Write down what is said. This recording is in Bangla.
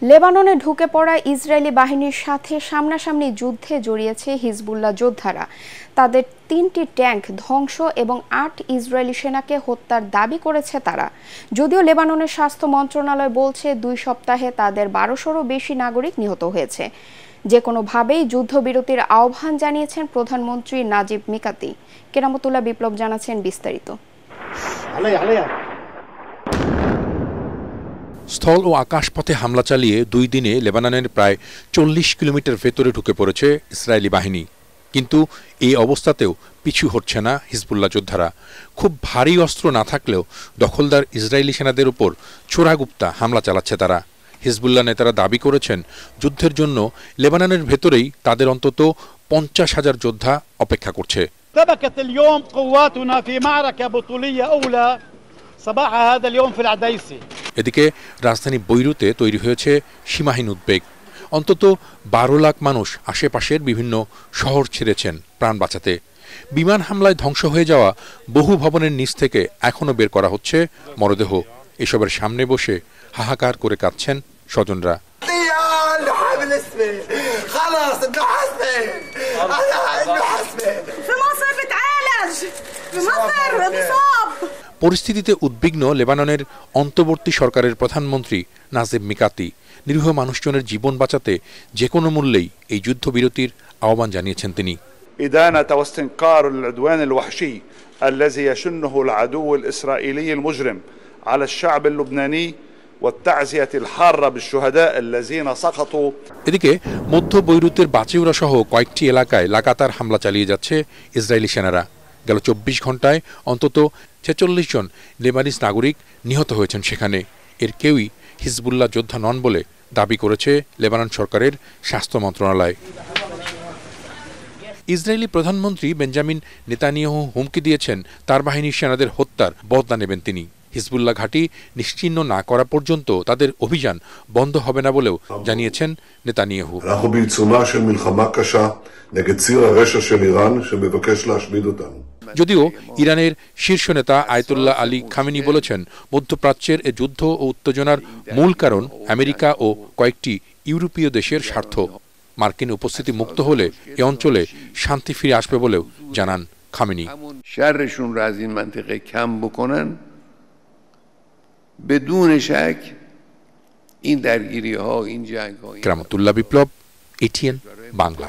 লেবাননে ঢুকে পড়া ইসরায়েলি বাহিনীর সাথে সামনাসামনি যুদ্ধে জড়িয়েছে হিজবুল্লাহ যোদ্ধারা। তাদের 3টি ট্যাঙ্ক ধ্বংস এবং 8 ইসরায়েলি সেনাকে হত্যার দাবি করেছে তারা। যদিও লেবাননের স্বাস্থ্য মন্ত্রণালয় বলছে 2 সপ্তাহে তাদের 1200-রও বেশি নাগরিক নিহত হয়েছে। যে কোনোভাবেই যুদ্ধবিরতির আহ্বান জানিয়েছেন প্রধানমন্ত্রী নাজিব মিকাতি। কেরামতুল্লাহ বিপ্লব জানাচ্ছেন বিস্তারিত। স্থল ও আকাশপথে হামলা চালিয়ে 2 দিনে লেবাননের প্রায় 40 কিলোমিটার ভেতরে ঢুকে পড়েছে ইসরায়েলি বাহিনী। কিন্তু এই অবস্থাতেও পিছু হটছে না হিজবুল্লাহ যোদ্ধারা। খুব ভারী অস্ত্র না থাকলেও দখলদার ইসরায়েলি সেনাদের উপর ছোড়াগুপ্তা হামলা চালাচ্ছে তারা। হিজবুল্লাহ নেতারা দাবি করেছেন যুদ্ধের জন্য লেবাননের ভেতরেই তাদের অন্তত 50,000 যোদ্ধা অপেক্ষা করছে। এদিকে রাজধানী বৈরুতে তৈরি হয়েছে সীমাহীন উদ্বেগ। অন্তত 12 লাখ মানুষ আশেপাশের বিভিন্ন শহর ছেড়েছেন প্রাণ বাঁচাতে। বিমান হামলায় ধ্বংস হয়ে যাওয়া বহু ভবনের নিচ থেকে এখনও বের করা হচ্ছে মরদেহ। এসবের সামনে বসে হাহাকার করে কাঁদছেন স্বজনরা। পরিস্থিতিতে উদ্বিগ্ন লেবাননের অন্তর্বর্তী সরকারের প্রধানমন্ত্রী নাজিব মিকাতি নিরীহ মানুষজনের জীবন বাঁচাতে যে কোনো মূল্যেই এই যুদ্ধবিরতির আহ্বান জানিয়েছেন তিনি। إدانة واستنكار العدوان الوحشي الذي يشنه العدو الإسرائيلي المجرم على الشعب اللبناني والتعزية الحارة بالشهداء الذين سقطوا। এদিকে মধ্য বৈরুতের বাচিউরা সহ কয়েকটি এলাকায় লাগাতার হামলা চালিয়ে যাচ্ছে ইসরায়েলি সেনারা। গেল 24 ঘন্টায় অন্তত 46 জন লেবানিজ নাগরিক নিহত হয়েছেন সেখানে। এর কেউই হিজবুল্লাহ যোদ্ধা নন বলে দাবি করেছে লেবানন সরকারের স্বাস্থ্য মন্ত্রণালয়। ইসরায়েলি প্রধানমন্ত্রী বেঞ্জামিন নেতানিয়াহু হুমকি দিয়েছেন তার বাহিনীর সেনাদের হত্যার বদলা নেবেন তিনি। হিজবুল্লাহ ঘাঁটি নিশ্চিহ্ন না করা পর্যন্ত তাদের অভিযান বন্ধ হবে না বলেও জানিয়েছেন নেতানিয়াহু। যদিও ইরানের শীর্ষ নেতা আয়াতুল্লাহ আলী খামেনি বলেছেন মধ্যপ্রাচ্যের এ যুদ্ধ ও উত্তেজনার মূল কারণ আমেরিকা ও কয়েকটি ইউরোপীয় দেশের স্বার্থ। মার্কিন উপস্থিতি মুক্ত হলে এ অঞ্চলে শান্তি ফিরে আসবে বলেও জানান খামেনি। কেরামতুল্লাহ বিপ্লব, ATN বাংলা।